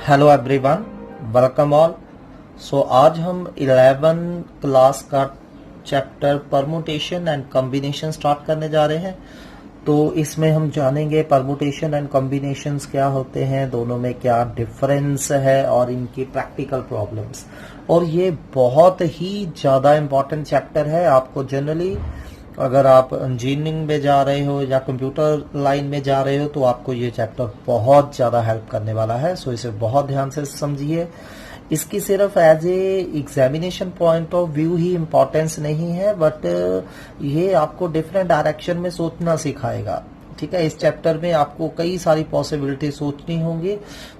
Hello everyone, welcome all. So आज हम 11 class का chapter permutation and combination start करने जा रहे हैं। तो इसमें हम जानेंगे परमुटेशन एंड कॉम्बिनेशंस क्या होते हैं, दोनों में क्या डिफरेंस है और इनकी प्रैक्टिकल प्रॉब्लम्स। और ये बहुत ही ज़्यादा इम्पॉर्टेंट चैप्टर है। आपको जनरली अगर आप इंजीनियरिंग में जा रहे हो या कंप्यूटर लाइन में जा रहे हो तो आपको ये चैप्टर बहुत ज़्यादा हेल्प करने वाला है। सो इसे बहुत ध्यान से समझिए। इसकी सिर्फ as a examination point of view ही इम्पोर्टेंस नहीं है, बट ये आपको डिफरेंट डायरेक्शन में सोचना सिखाएगा। ठीक है, इस चैप्टर में आपको कई सारी पॉसिबिलिटी सोचनी होंगी,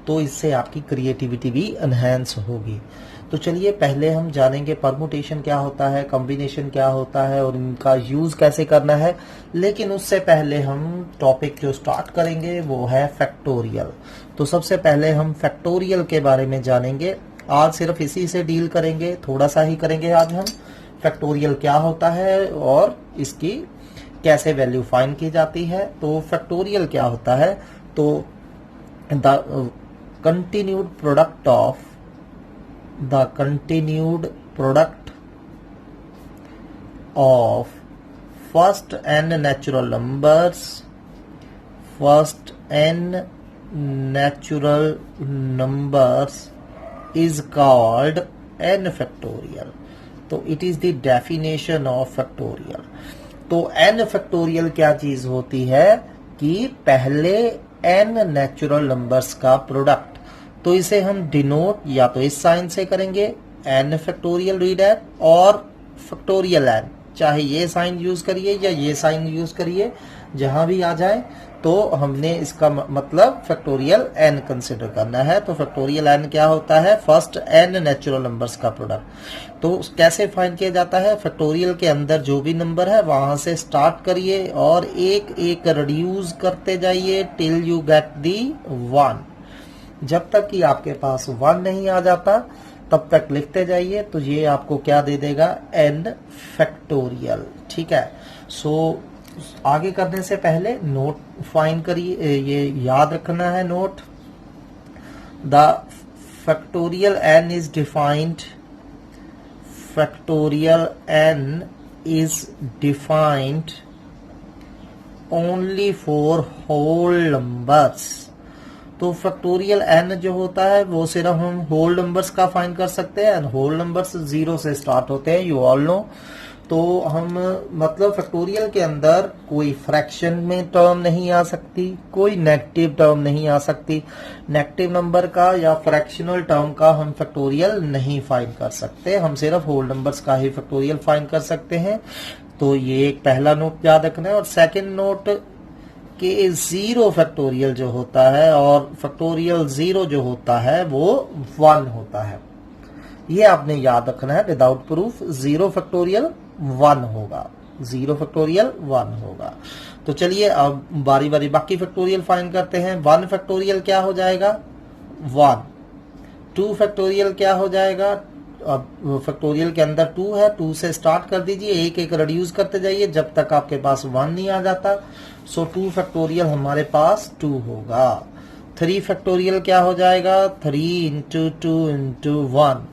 तो इससे आपकी क्रिएटिविटी भी एनहेंस होगी। तो चलिए पहले हम जानेंगे परमुटेशन क्या होता है, कॉम्बिनेशन क्या होता है और इनका यूज कैसे करना है। लेकिन उससे पहले हम टॉपिक जो स्टार्ट करेंगे वो है फैक्टोरियल। तो सबसे पहले हम फैक्टोरियल के बारे में जानेंगे। आज सिर्फ इसी से डील करेंगे, थोड़ा सा ही करेंगे आज हम। फैक्टोरियल क्या होता है और इसकी कैसे वैल्यू फाइंड की जाती है। तो फैक्टोरियल क्या होता है, तो the continued product of the continued product of first n natural numbers is called n factorial. तो it is the definition of factorial. तो n factorial क्या चीज होती है कि पहले n नेचुरल नंबर्स का प्रोडक्ट। तो इसे हम डिनोट या तो इस साइन से करेंगे n फैक्टोरियल रीड एट, और फैक्टोरियल n, चाहे ये साइन यूज करिए या ये साइन यूज करिए, जहां भी आ जाए। तो हमने इसका मतलब फैक्टोरियल n कंसिडर करना है। तो फैक्टोरियल n क्या होता है, फर्स्ट n नेचुरल नंबर्स का प्रोडक्ट। तो कैसे फाइंड किया जाता है, फैक्टोरियल के अंदर जो भी नंबर है वहां से स्टार्ट करिए और एक एक रिड्यूस करते जाइए टिल यू गेट दी 1। जब तक कि आपके पास 1 नहीं आ जाता तब तक लिखते जाइए। तो ये आपको क्या दे देगा, n फैक्टोरियल। ठीक है। सो आगे करने से पहले नोट फाइंड करिए, ये याद रखना है note. The factorial n is defined, factorial n is defined only for whole numbers. तो फैक्टोरियल n जो होता है वो सिर्फ हम होल नंबर्स का फाइंड कर सकते हैं। होल नंबर्स 0 से स्टार्ट होते हैं, यू ऑल नो। तो हम मतलब फैक्टोरियल के अंदर कोई फ्रैक्शन में टर्म नहीं आ सकती, कोई नेगेटिव टर्म नहीं आ सकती। नेगेटिव नंबर का या फ्रैक्शनल टर्म का हम फैक्टोरियल नहीं फाइंड कर सकते, हम सिर्फ होल नंबर्स का ही फैक्टोरियल फाइंड कर सकते हैं। तो ये एक पहला नोट याद रखना है। और सेकेंड नोट कि 0 फैक्टोरियल जो होता है और फैक्टोरियल 0 जो होता है वो 1 होता है, ये आपने याद रखना है। विदाउट प्रूफ 0 फैक्टोरियल 1 होगा, 0 फैक्टोरियल 1 होगा। तो चलिए अब बारी बारी बाकी फैक्टोरियल फाइंड करते हैं। 1 फैक्टोरियल क्या हो जाएगा, 1। 2 फैक्टोरियल क्या हो जाएगा, अब फैक्टोरियल के अंदर 2 है, 2 से स्टार्ट कर दीजिए, एक एक रिड्यूस करते जाइए जब तक आपके पास 1 नहीं आ जाता। सो 2 फैक्टोरियल हमारे पास 2 होगा। 3 फैक्टोरियल क्या हो जाएगा, 3 इंटू 2 इंटू 1।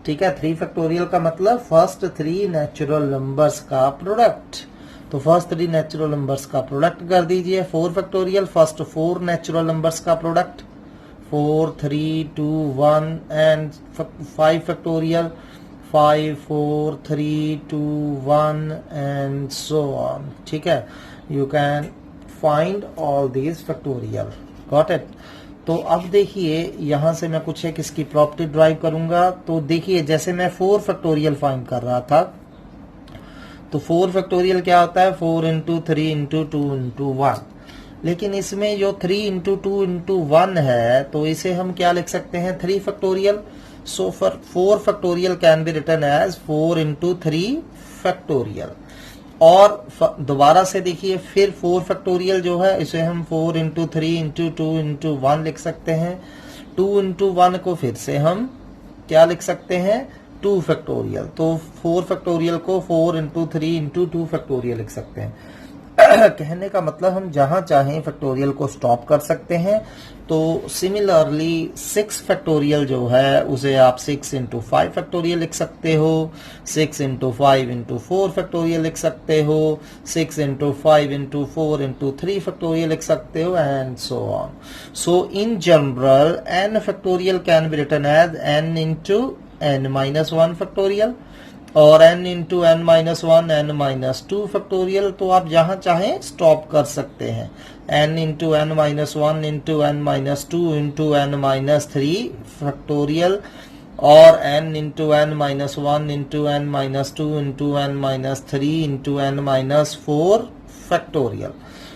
ठीक है, 3 फैक्टोरियल का मतलब फर्स्ट 3 नेचुरल नंबर्स का प्रोडक्ट। तो फर्स्ट 3 नेचुरल नंबर्स का प्रोडक्ट कर दीजिए। 4 फैक्टोरियल फर्स्ट 4 नेचुरल नंबर्स का product, 4 3 2 1। And 5 factorial 5 4 3 2 1 and so on. ठीक है, you can find all these factorial, got it। तो अब देखिए यहां से मैं कुछ एक इसकी प्रॉपर्टी ड्राइव करूंगा। तो देखिए जैसे मैं 4 फैक्टोरियल फाइंड कर रहा था, तो 4 फैक्टोरियल क्या होता है, 4 इंटू 3 इंटू 2 इंटू 1। लेकिन इसमें जो 3 इंटू 2 इंटू 1 है, तो इसे हम क्या लिख सकते हैं, 3 factorial. So for 4 factorial can be written as 4 into 3 factorial. और दोबारा से देखिए फिर 4 फैक्टोरियल जो है इसे हम 4 इंटू 3 इंटू 2 इंटू 1 लिख सकते हैं। 2 इंटू 1 को फिर से हम क्या लिख सकते हैं, 2 फैक्टोरियल। तो 4 फैक्टोरियल को 4 इंटू 3 इंटू 2 फैक्टोरियल लिख सकते हैं। कहने का मतलब हम जहां चाहें फैक्टोरियल को स्टॉप कर सकते हैं। तो सिमिलरली 6 फैक्टोरियल जो है उसे आप 6 इंटू 5 फैक्टोरियल लिख सकते हो, 6 इंटू 5 इंटू 4 फैक्टोरियल लिख सकते हो, 6 इंटू 5 इंटू 4 इंटू 3 फैक्टोरियल लिख सकते हो, and so on. So in general n factorial can be written as n into n minus 1 factorial और n into n minus 1 n minus 2 factorial. तो आप जहां चाहें स्टॉप कर सकते हैं। n into n minus 1 into n minus 2 into n minus 3 factorial और n into n minus 1 into n minus 2 into n minus 3 into n minus 4 factorial.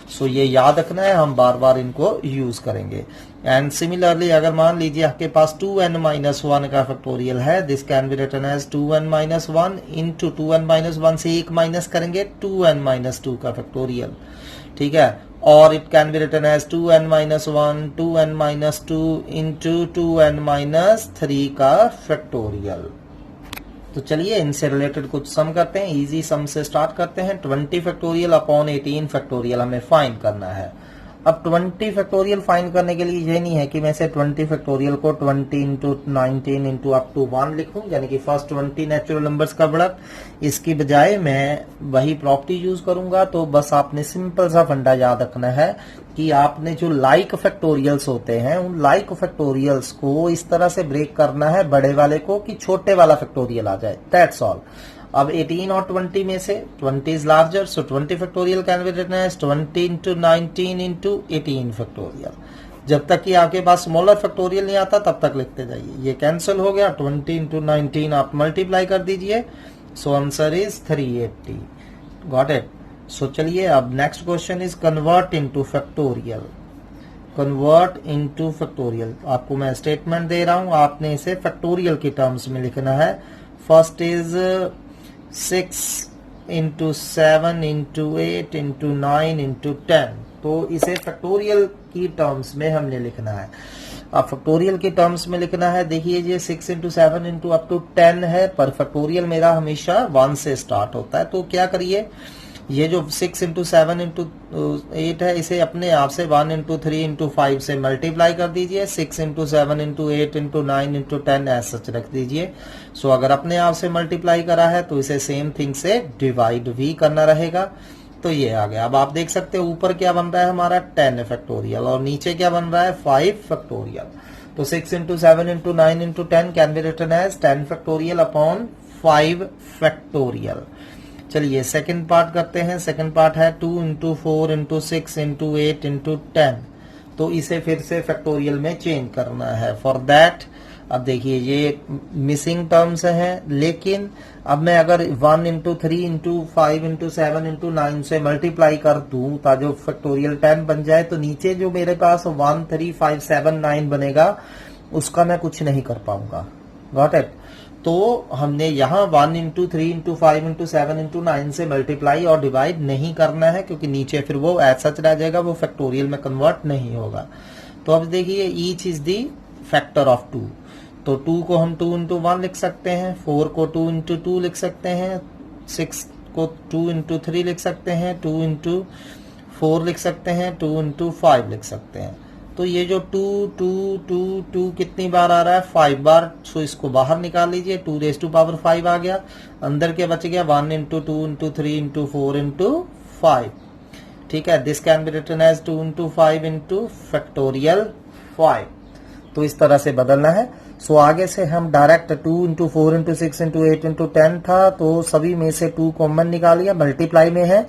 So ये याद रखना है, हम बार बार इनको यूज करेंगे। एंड सिमिलरली अगर मान लीजिए आपके पास 2n माइनस 1 का फैक्टोरियल है, this can be written as 2n minus 1 into 2n minus 1 से एक माइनस करेंगे 2n माइनस 2 का फैक्टोरियल, ठीक है। और it can be written as 2n minus 1 2n minus 2 into 2n minus 3 का फैक्टोरियल। तो चलिए इनसे रिलेटेड कुछ सम करते हैं। इजी सम से स्टार्ट करते हैं। 20 फैक्टोरियल अपॉन 18 फैक्टोरियल हमें फाइंड करना है। अब 20 फैक्टोरियल फाइंड करने के लिए ये नहीं है कि मैं से 20 फैक्टोरियल को 20 इंटू 19 इंटू अप टू 1 लिखूं, यानी कि फर्स्ट 20 नेचुरल नंबर्स का प्रोडक्ट। इसकी बजाय मैं वही प्रॉपर्टी यूज करूंगा। तो बस आपने सिंपल सा फंडा याद रखना है कि आपने जो लाइक फैक्टोरियल्स होते हैं उन लाइक फैक्टोरियल्स को इस तरह से ब्रेक करना है बड़े वाले को कि छोटे वाला फैक्टोरियल आ जाए, दैट्स ऑल। अब 18 और 20 में से 20 is larger, so 20 factorial can be written as 20 into 19 into 18 factorial. जब तक कि आपके पास स्मॉलर फैक्टोरियल नहीं आता तब तक लिखते जाइए। ये कैंसिल हो गया, 20 इंटू 19 आप मल्टीप्लाई कर दीजिए, so answer is 380। Got it. So चलिए अब next question is convert into factorial. Convert into factorial, आपको मैं स्टेटमेंट दे रहा हूं, आपने इसे फैक्टोरियल के टर्म्स में लिखना है। First is 6 into 7 into 8 into 9 into 10। तो इसे फैक्टोरियल की टर्म्स में हमने लिखना है। अब फैक्टोरियल के टर्म्स में लिखना है, देखिए ये 6 इंटू 7 इंटू अप टू 10 है, पर फैक्टोरियल मेरा हमेशा 1 से स्टार्ट होता है। तो क्या करिए, ये जो 6 इंटू 7 इंटू 8 है इसे अपने आप से 1 इंटू 3 इंटू 5 से मल्टीप्लाई कर दीजिए। 6 इंटू 7 इंटू 8 इंटू 9 इंटू 10 ऐसा सच रख दीजिए। सो अगर अपने आप से मल्टीप्लाई करा है तो इसे सेम थिंग से डिवाइड भी करना रहेगा। तो ये आ गया। अब आप देख सकते हो ऊपर क्या बन रहा है हमारा 10 फैक्टोरियल और नीचे क्या बन रहा है 5 फैक्टोरियल। तो 6 into 7 into 9 into 10 can be written as 10 factorial upon 5 factorial. चलिए सेकंड पार्ट करते हैं। सेकंड पार्ट है 2 इंटू 4 इंटू 6 इंटू 8 इंटू 10। तो इसे फिर से फैक्टोरियल में चेंज करना है। फॉर दैट अब देखिए ये मिसिंग टर्म्स हैं, लेकिन अब मैं अगर 1 इंटू 3 इंटू 5 इंटू 7 इंटू 9 से मल्टीप्लाई कर दूं ताकि जो फैक्टोरियल 10 बन जाए, तो नीचे जो मेरे पास 1 3 5 7 9 बनेगा उसका मैं कुछ नहीं कर पाऊंगा। Got it. तो हमने यहाँ 1 इंटू 3 इंटू 5 इंटू 7 इंटू 9 से मल्टीप्लाई और डिवाइड नहीं करना है, क्योंकि नीचे फिर वो ऐसा रह जाएगा, वो फैक्टोरियल में कन्वर्ट नहीं होगा। तो अब देखिए each is the factor of 2। तो 2 को हम 2 इंटू 1 लिख सकते हैं, 4 को 2 इंटू 2 लिख सकते हैं, 6 को 2 इंटू 3 लिख सकते हैं, 2 इंटू 4 लिख सकते हैं, 2 इंटू 5 लिख सकते हैं। तो ये जो 2 2 2 2 कितनी बार आ रहा है 5 बार। सो इसको बाहर निकाल लीजिए, 2 रेज़ टू पावर 5 आ गया। अंदर क्या बच गया 1 इंटू 2 इंटू 3 इंटू 4 इंटू 5। ठीक है, this can be written as 2 into 5 into factorial 5। तो इस तरह से बदलना है। सो आगे से हम direct 2 into 4 into 6 into 8 into 10 था, तो सभी में से 2 कॉमन निकालिए, मल्टीप्लाई में है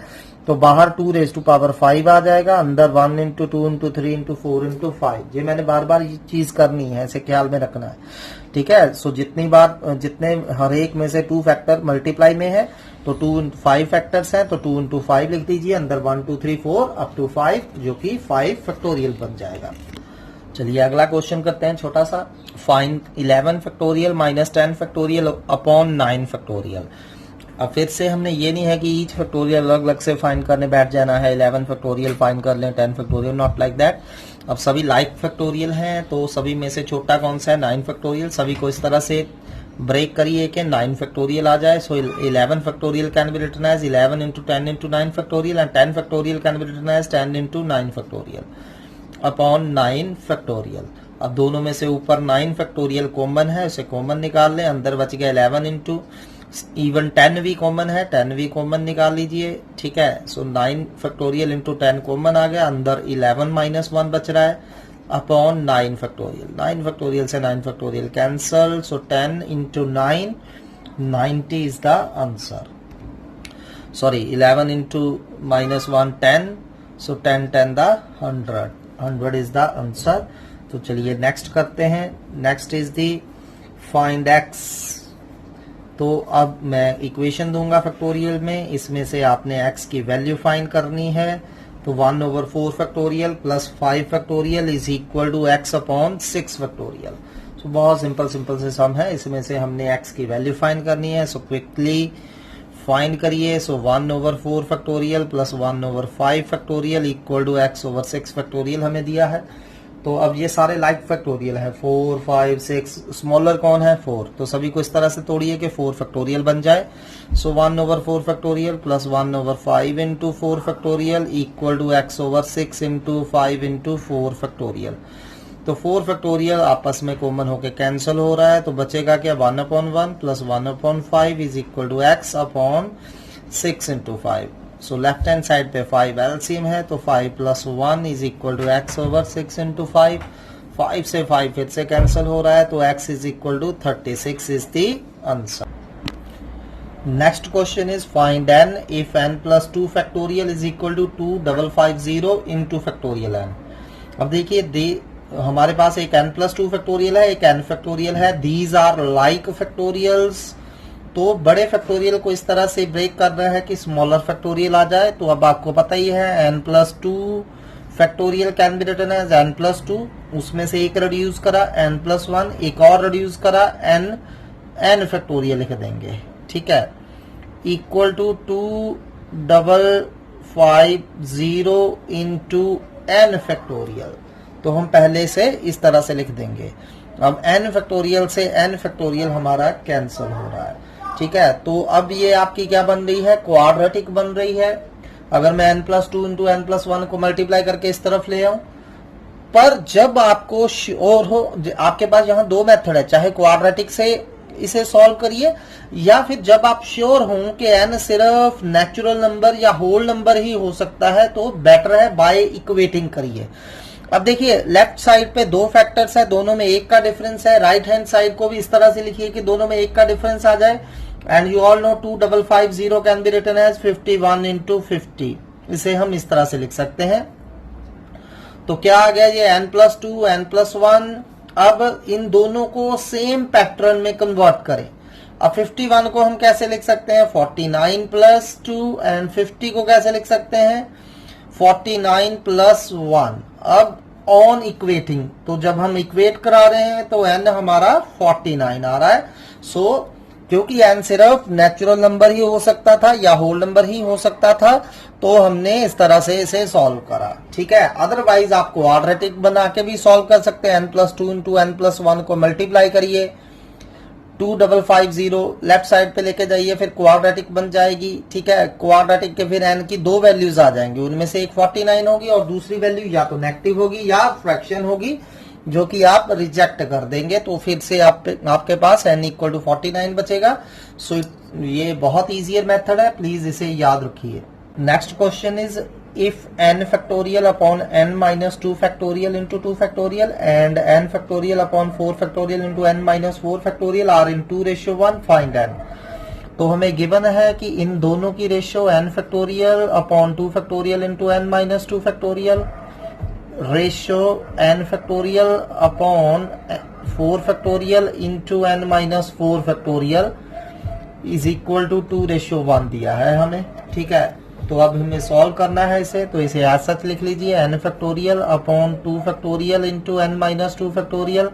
तो बाहर 2 रेज़ टू पावर 5 आ जाएगा, अंदर 1 इंटू 2 इंटू 3 इंटू 4 इंटू 5। ये मैंने बार बार ये चीज करनी है, ऐसे ख्याल में रखना है। ठीक है, सो जितने हर एक में से 2 फैक्टर मल्टीप्लाई में है तो 5 फैक्टर्स हैं, तो 2 इंटू 5 लिख दीजिए, अंदर 1 2 3 4 अप टू 5, जो कि 5 फैक्टोरियल बन जाएगा। चलिए अगला क्वेश्चन करते हैं छोटा सा। Find 11 factorial minus 10 factorial upon 9 factorial. अब फिर से हमने ये नहीं है कि ईच फैक्टोरियल अलग अलग से फाइंड करने बैठ जाना है, 11 फैक्टोरियल फाइंड कर लें 10 फैक्टोरियल, नॉट लाइक दैट। अब सभी लाइक फैक्टोरियल हैं, तो सभी में से छोटा कौन सा है 9 फैक्टोरियल। सभी को इस तरह से ब्रेक करिए कि 9 फैक्टोरियल आ जाए. So 11 factorial can be written as 11 into 10 into 9 factorial and 10 factorial can be written as 10 into 9 factorial upon 9 factorial. अब दोनों में से ऊपर 9 फैक्टोरियल कॉमन है, उसे कॉमन निकाल लें. अंदर बच गया 11 इंटू इवन 10 भी कॉमन है, 10 भी कॉमन निकाल लीजिए. ठीक है. सो 9 फैक्टोरियल इंटू 10 कॉमन आ गया. अंदर 11 माइनस 1 बच रहा है अपॉन 9 फैक्टोरियल. 9 फैक्टोरियल से 9 factorial cancel. So 10 into 9 90 is the answer. Sorry 11 into minus 1 10. So 10 10 the 100 is the answer. तो चलिए नेक्स्ट करते हैं. Next is the find x. तो अब मैं इक्वेशन दूंगा फैक्टोरियल में, इसमें से आपने x की वैल्यू फाइंड करनी है. तो 1/4 factorial plus 5 factorial is equal to x upon 6 factorial. तो बहुत सिंपल से सम है, इसमें से हमने x की वैल्यू फाइंड करनी है. सो क्विकली फाइंड करिए. So 1/4 factorial plus 1/5 factorial equal to x/6 factorial हमें दिया है. तो अब ये सारे लाइक फैक्टोरियल है, 4 5 6. स्मॉलर कौन है? 4. तो सभी को इस तरह से तोड़िए कि 4 फैक्टोरियल बन जाए. So 1/4 factorial plus 1/5 into 4 factorial equal to x/6 into 5 into 4 factorial. तो 4 फैक्टोरियल आपस में कॉमन होके कैंसिल हो रहा है. तो बचेगा क्या? 1/1 plus 1/5 is equal to x upon 6 into 5. So left hand side पे 5 एलसीएम है, तो 5 plus 1 is equal to x/6 into 5. 5 से 5 फिर से कैंसिल हो रहा है, तो x is equal to 36 is the answer. Next question is find n if n plus 2 factorial is equal to 2550 into factorial n. अब देखिए हमारे पास एक n प्लस 2 फैक्टोरियल है, एक n फैक्टोरियल है. These are like factorials. तो बड़े factorial को इस तरह से ब्रेक कर रहा है कि स्मॉलर फैक्टोरियल आ जाए. तो अब आपको पता ही है n plus 2 factorial can be written as n plus 2. उसमें से एक रिड्यूस करा n प्लस 1, एक और रिड्यूस करा n फैक्टोरियल लिख देंगे. ठीक है. Equal to 2550 into n factorial. तो हम पहले से इस तरह से लिख देंगे. अब n फैक्टोरियल से n फैक्टोरियल हमारा कैंसिल हो रहा है. ठीक है. तो अब ये आपकी क्या बन रही है? क्वाड्रेटिक बन रही है. अगर मैं n plus 2 into n plus 1 को मल्टीप्लाई करके इस तरफ ले आऊं, पर जब आपको श्योर हो, आपके पास यहाँ दो मेथड है, चाहे क्वाड्रेटिक से इसे सॉल्व करिए या फिर जब आप श्योर हो कि n सिर्फ नेचुरल नंबर या होल नंबर ही हो सकता है, तो बेटर है बाय इक्वेटिंग करिए. अब देखिए लेफ्ट साइड पे दो फैक्टर्स है, दोनों में एक का डिफरेंस है. राइट हैंड साइड को भी इस तरह से लिखिए कि दोनों में एक का डिफरेंस आ जाए. And you all know 2550 can be written as 51 into 50. इसे हम इस तरह से लिख सकते हैं. तो क्या आ गया? ये n प्लस 2 n प्लस 1. अब इन दोनों को सेम पैटर्न में कन्वर्ट करें. अब 51 को हम कैसे लिख सकते हैं? 49 प्लस 2. एंड 50 को कैसे लिख सकते हैं? 49 प्लस 1. अब ऑन इक्वेटिंग, तो जब हम इक्वेट करा रहे हैं तो n हमारा 49 आ रहा है. सो क्योंकि n सिर्फ नेचुरल नंबर ही हो सकता था या होल नंबर ही हो सकता था, तो हमने इस तरह से इसे सॉल्व करा. ठीक है. अदरवाइज आप क्वाड्रेटिक बना के भी सॉल्व कर सकते हैं. n plus 2 into n plus 1 को मल्टीप्लाई करिए, 2550 लेफ्ट साइड पे लेके जाइए, फिर क्वाड्रेटिक बन जाएगी. ठीक है. क्वाड्रेटिक के फिर n की दो वैल्यूज आ जाएंगी, उनमें से एक 49 होगी और दूसरी वैल्यू या तो नेगेटिव होगी या फ्रैक्शन होगी, जो कि आप रिजेक्ट कर देंगे. तो फिर से आपके पास n इक्वल टू 49 बचेगा. सो ये बहुत इजियर मेथड है, प्लीज इसे याद रखिए. Next question is if n factorial upon n minus 2 factorial into 2 factorial and n factorial upon 4 factorial into n minus 4 factorial are in 2:1, find n. तो हमें given है कि इन दोनों की ratio n factorial upon 2 factorial into n minus 2 factorial, ratio n factorial upon 4 factorial into n minus 4 factorial is equal to 2:1 दिया है हमें. ठीक है. तो अब हमें सॉल्व करना है इसे, तो इसे एज सच लिख लीजिए, n factorial upon 2 factorial into n minus 2 factorial.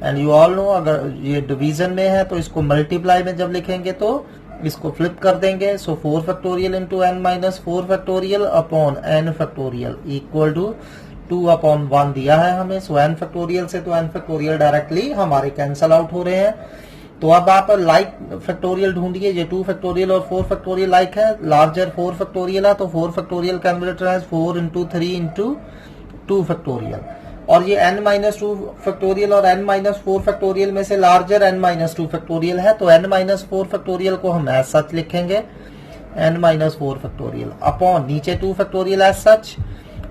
And you all no अगर ये डिवीजन में है तो इसको मल्टीप्लाई में जब लिखेंगे तो इसको फ्लिप कर देंगे. So 4 factorial into n minus 4 factorial upon n factorial equal to 2/1 दिया है हमें. सो n फैक्टोरियल से तो n फैक्टोरियल डायरेक्टली हमारे कैंसल आउट हो रहे हैं. तो अब आप लाइक फैक्टोरियल ढूंढिए, ये 2 फैक्टोरियल और 4 फैक्टोरियल लाइक है, लार्जर 4 फैक्टोरियल है, तो 4 factorial can be written as 4 into 3 into 2 factorial. और ये n-2 फैक्टोरियल और n-4 फैक्टोरियल में से लार्जर n-2 फैक्टोरियल है, तो n-4 फैक्टोरियल को हम एज सच लिखेंगे, n-4 फैक्टोरियल अपॉन नीचे 2 फैक्टोरियल एज सच,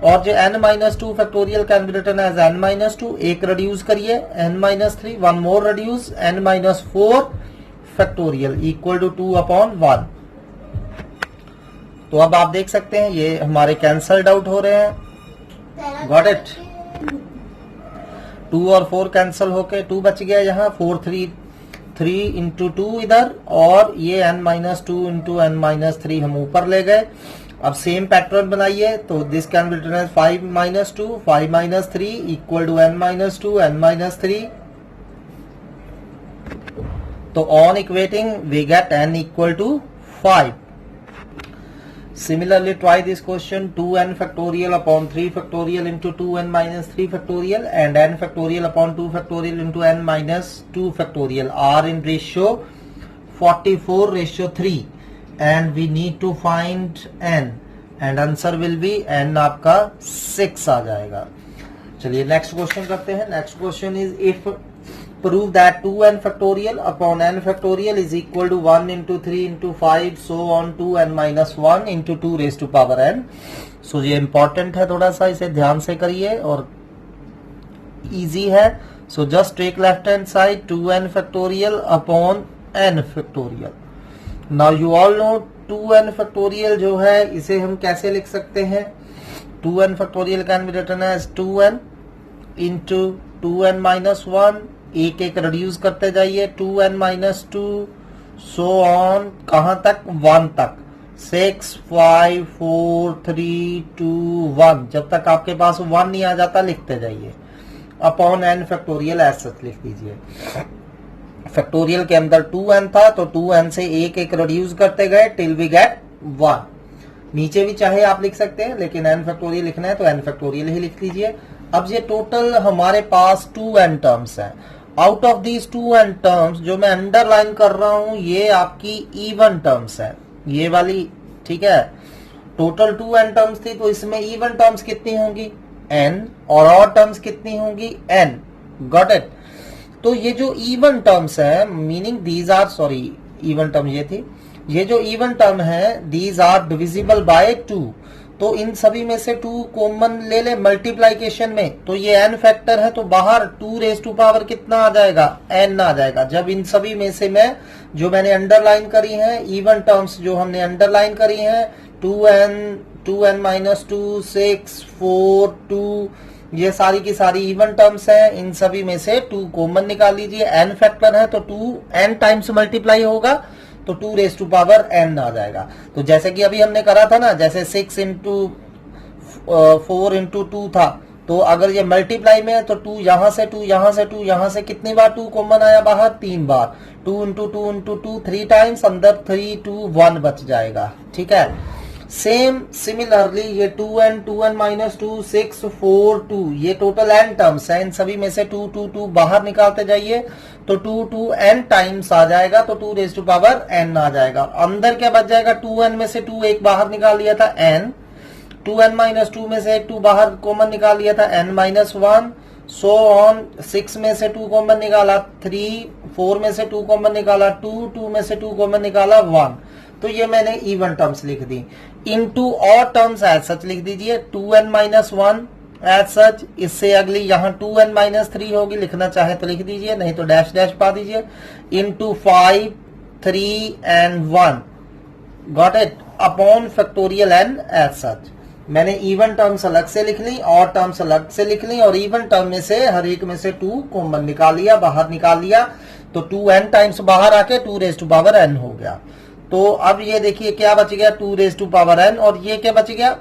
और जो n-2 factorial can be written as n-2, एक रिड्यूस करिए n-3, one more reduce n-4 factorial equal to 2 upon 1। तो अब आप देख सकते हैं ये हमारे कैंसल्ड आउट हो रहे हैं, गॉट इट। 2 और 4 कैंसिल होके 2 बच गया यहाँ, 4 3 इंटू 2 इधर, और ये n-2 इंटू n-3 हम ऊपर ले गए। अब सेम पैटर्न बनाइए, तो this can be written as 5-2 5-3 equal to n-2 n-3। तो on equating we get n equal to 5। Similarly, try this question: 2n factorial upon 3 factorial into 2n minus 3 factorial and n factorial upon 2 factorial into n minus 2 factorial are in ratio 44:3 and we need to find n and answer will be n आपका 6 आ जाएगा। चलिए next question करते हैं। Next question is if prove that 2n factorial upon n factorial is equal to 1 into 3 into 5 so on to n minus 1 into 2 raised to power n। so ये important है, थोड़ा सा इसे ध्यान से करिए और easy है। so just take left hand side 2n factorial upon n factorial। now you all know 2n factorial जो है इसे हम कैसे लिख सकते हैं? 2n factorial can be written as 2n into 2n minus 1, एक एक रिड्यूस करते जाइए, 2n minus 2 सो ऑन, कहां तक? 1 तक, 6 5 4 3 2 1, जब तक आपके पास 1 नहीं आ जाता लिखते जाइए, upon n factorial as such लिख दीजिए। फैक्टोरियल के अंदर 2n था तो 2n से एक एक रिड्यूस करते गए टिल वी गेट 1। नीचे भी चाहे आप लिख सकते हैं, लेकिन n फैक्टोरियल लिखना है तो n फैक्टोरियल ही लिख लीजिए। अब ये टोटल हमारे पास 2n टर्म्स है। Out of these 2n terms जो मैं अंडरलाइन कर रहा हूं ये आपकी इवन टर्म्स है, ये वाली, ठीक है। टोटल 2n टर्म्स थी तो इसमें इवन टर्म्स कितनी होंगी? n, और ऑड टर्म्स कितनी होंगी? n, got it. तो ये जो इवन टर्म्स है, meaning these are, sorry even term ये थी, ये जो इवन टर्म है दीज आर डिविजिबल बाय 2, तो इन सभी में से 2 कॉमन ले ले मल्टीप्लाइकेशन में, तो ये n फैक्टर है तो बाहर 2 रेज टू पावर कितना आ जाएगा? n आ जाएगा। जब इन सभी में से मैं जो मैंने अंडरलाइन करी है इवन टर्म्स जो हमने अंडरलाइन करी है 2n minus 2 6 4 2, ये सारी की सारी इवन टर्म्स है, इन सभी में से 2 कॉमन निकाल लीजिए। n फैक्टर है तो 2n टाइम्स मल्टीप्लाई होगा तो 2 रेज टू पावर n आ जाएगा। तो जैसे कि अभी हमने करा था ना, जैसे 6 इंटू 4 इंटू 2 था, तो अगर ये मल्टीप्लाई में है तो 2 यहां से 2 यहां से 2 यहां से कितनी बार 2 कॉमन आया बाहर? 3 बार। 2 इंटू 2 इंटू 2 3 टाइम्स, अंदर 3 2 1 बच जाएगा, ठीक है। सेम सिमिलरली ये 2n माइनस 2 6 4 2, ये टोटल n टर्म्स है, इन सभी में से 2 2 2 बाहर निकालते जाइए तो 2 n टाइम्स आ जाएगा तो 2 रेज टू पावर n आ जाएगा। अंदर क्या बच जाएगा? 2n में से 2 एक बाहर निकाल लिया था n, 2n माइनस 2 में से एक 2 बाहर कॉमन निकाल लिया था n माइनस 1, सो ऑन। 6 में से 2 कॉमन निकाला 3, 4 में से 2 कॉमन निकाला 2, 2 में से 2 कॉमन निकाला 1, तो ये मैंने इवन टर्म्स लिख दी। Into odd terms as such लिख दीजिए, 2n माइनस 1 एज सच, इससे अगली यहाँ 2n माइनस 3 होगी, लिखना चाहे तो लिख दीजिए, नहीं तो डैश डैश पा दीजिए, into 5 3 and 1, got it, upon factorial n as such. मैंने इवन टर्म्स अलग से लिख ली, ऑड टर्म्स अलग से लिख ली, और इवन टर्म में से हर एक में से 2 कॉमन निकाल लिया, बाहर निकाल लिया, तो 2n टाइम्स बाहर आके 2 रेज टू पावर n हो गया। तो अब ये देखिए क्या बच गया? 2 रेज टू पावर n, और ये क्या बच गया?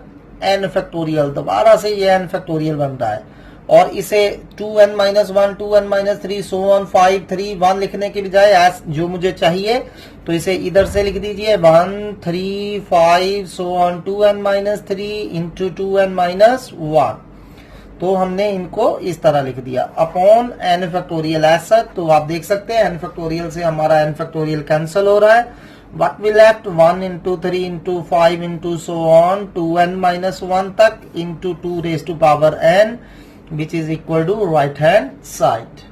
n factorial. दोबारा से ये n फैक्टोरियल बन रहा है, और इसे 2n minus 1 2n minus 3 so on 5 3 1 लिखने के बजाय एज जो मुझे चाहिए तो इसे इधर से लिख दीजिए 1 3 5 so on 2n minus 3 into 2n minus 1। तो हमने इनको इस तरह लिख दिया upon n factorial as such. तो आप देख सकते हैं n फैक्टोरियल से हमारा n फैक्टोरियल कैंसिल हो रहा है। What we left 1 into 3 into 5 into so on 2n minus 1 तक into 2 raised to power n which is equal to right hand side.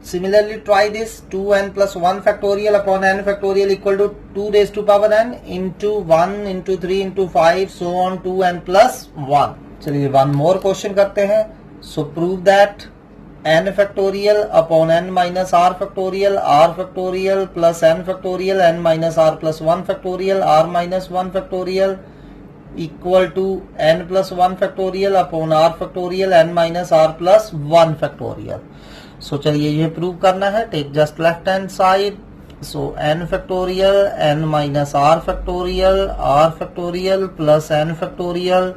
Similarly try this 2n plus 1 factorial upon n factorial equal to 2 raised to power n into 1 into 3 into 5 so on 2n plus 1. चलिए one more question करते हैं. So prove that n factorial upon n minus r factorial plus n factorial n minus r plus 1 factorial r minus 1 factorial equal to n plus 1 factorial upon r factorial n minus r plus 1 factorial. So चलिए ये prove करना है. Take just left hand side. So n factorial n minus r factorial plus n factorial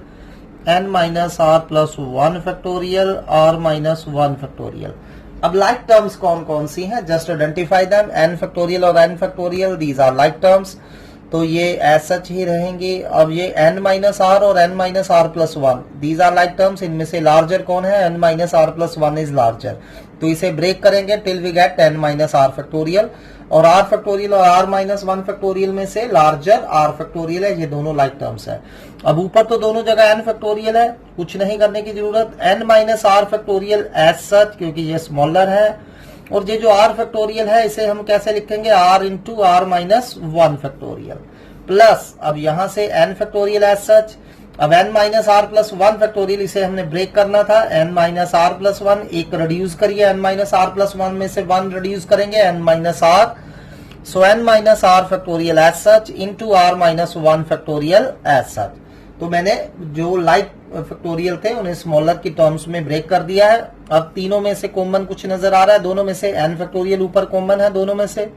n minus r plus 1 factorial r minus 1 factorial. अब like terms कौन कौन सी हैं? Just identify them. n factorial और n factorial these are like terms, तो ये as such ही रहेंगे. अब ये n minus r और n minus r plus 1 these are like terms. इनमें से लार्जर कौन है? n minus r plus 1 is larger. तो इसे ब्रेक करेंगे till we get n minus r factorial. और r फैक्टोरियल और r माइनस 1 फैक्टोरियल में से लार्जर r फैक्टोरियल है. ये दोनों लाइक टर्म्स है. अब ऊपर तो दोनों जगह n फैक्टोरियल है, कुछ नहीं करने की जरूरत. n minus r factorial as such क्योंकि ये स्मॉलर है. और ये जो r फैक्टोरियल है इसे हम कैसे लिखेंगे? r into r minus 1 factorial plus अब यहां से n फैक्टोरियल एज सच. अब n minus are plus 1 factorial इसे हमने ब्रेक करना था. n माइनस आर प्लस 1 एक रिड्यूस करिए. n माइनस आर प्लस 1 में से 1 रिड्यूस करेंगे n minus r. So n minus are factorial as such into r minus 1 factorial as such. तो मैंने जो लाइक फैक्टोरियल थे उन्हें स्मॉलर की टर्म्स में ब्रेक कर दिया है. अब तीनों में से कॉमन कुछ नजर आ रहा है. दोनों में से n फैक्टोरियल ऊपर कॉमन है दोनों में से,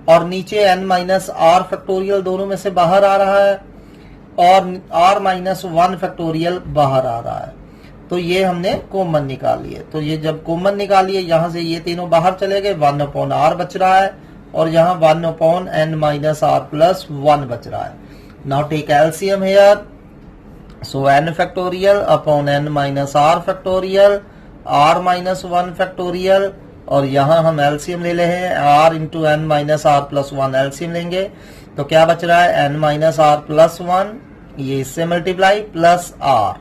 और नीचे n माइनस आर फैक्टोरियल दोनों में से बाहर आ रहा है, और r माइनस 1 फैक्टोरियल बाहर आ रहा है. तो ये हमने कॉमन निकाल लिए. तो ये जब कॉमन निकालिए यहां से ये तीनों बाहर चले गए. 1 अपॉन r बच रहा है और यहाँ 1 upon n minus r plus 1 बच रहा है. Now take LCM here. So n factorial upon n minus r factorial r minus 1 factorial, और यहाँ हम एलसीएम ले रहे हैं r into n minus r plus 1 LCM लेंगे. तो क्या बच रहा है? n माइनस r प्लस 1, ये इससे मल्टीप्लाई प्लस r,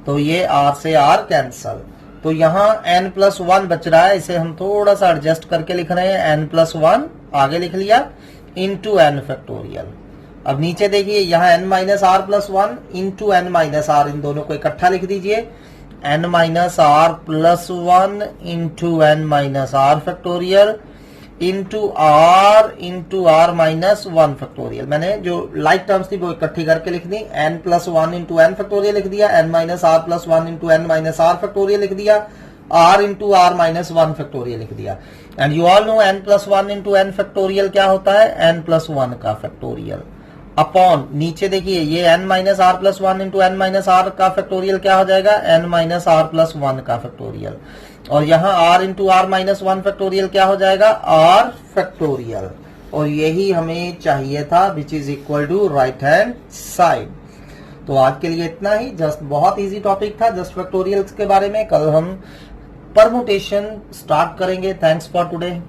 तो ये r से r कैंसल. तो यहाँ n प्लस 1 बच रहा है. इसे हम थोड़ा सा एडजस्ट करके लिख रहे हैं. n प्लस 1 आगे लिख लिया इंटू n फैक्टोरियल. अब नीचे देखिए यहाँ n minus are plus 1 into n minus R, इन दोनों को इकट्ठा लिख दीजिए. n minus are plus 1 into n minus are factorial into r minus 1 factorial. मैंने जो लाइक टर्म्स थी वो इकट्ठी करके लिख दी. n plus 1 into n factorial लिख दिया. n minus are plus 1 into n minus are factorial लिख दिया. r into r minus 1 factorial लिख दिया. And you all no n plus 1 into n factorial क्या होता है? n प्लस 1 का फैक्टोरियल अपॉन नीचे देखिए ये n minus are plus 1 into n minus r का फैक्टोरियल क्या हो जाएगा? n माइनस आर प्लस 1 का फैक्टोरियल. और यहाँ r into r minus 1 factorial क्या हो जाएगा? r factorial. और यही हमें चाहिए था which is equal to right hand side. तो आज के लिए इतना ही. जस्ट बहुत इजी टॉपिक था जस्ट फैक्टोरियल्स के बारे में. कल हम परमुटेशन स्टार्ट करेंगे. Thanks for today.